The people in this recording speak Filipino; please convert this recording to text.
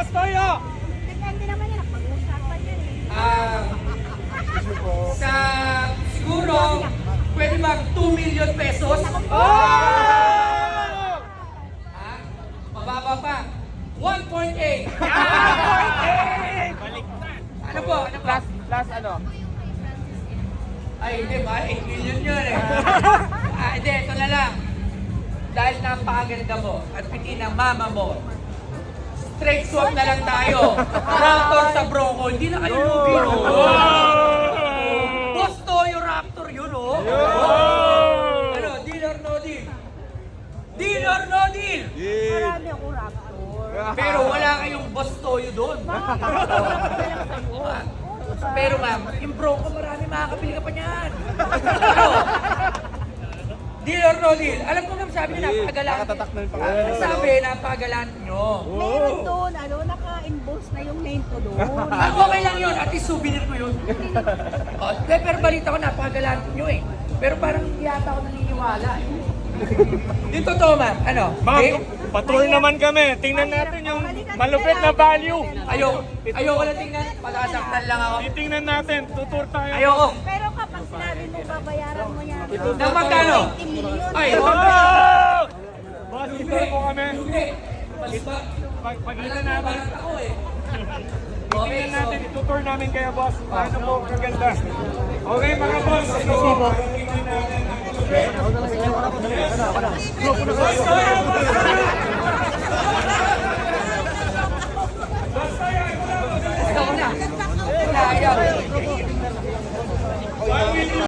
Boss Toyo! Depende naman yan. Pag-usapan yan eh. Sa siguro, pwede bang 2 million pesos? Oh! Ha? Mababa pa. 1.8. Ano po? Ano po? Last ano? Ay, hindi ba? 8 million yun eh. Hindi, ito na lang. Dahil napakaganda mo at piti ng mama mo, straight swap na lang tayo. Raptor sa Bronco, hindi na kayo lugi, no? Boss Toyo Raptor yun, oh. Ano, deal or no deal? Deal or no deal? Marami ako raptor. Pero wala kayong Boss Toyo doon. Pero ma'am, yung Bronco marami makakabili ka pa niyan. Ano? Deal or no deal? Alam ko ma'am, sabi niyo napakagalan. Nakatatak na yung pangalan. Sabi, napakagalan nyo. Meron doon, ano, naka-inbox na yung name ko doon. Okay lang yun, at least souvenir ko yun. Pero balita ko, napakagalan nyo eh. Pero parang yata ako naniniwala eh. Yung totoo ma'am, ano? Ma'am, patuloy naman kami. Tingnan natin yung malupit na value. Ayoko na tingnan, masasaktan lang ako. Titingnan natin, tutur tayo. Ayoko. Pero kapag sinabi mo, babayaran mo yan. Nang magkano? 20 million. Ay, Oh! Boss, tutur mo kami. Hindi. Basta, Pagitan natin. ako eh. Tingnan natin, tutur namin kaya boss. Paano po kaganda. Okay mga boss. Ito po. Tingnan natin.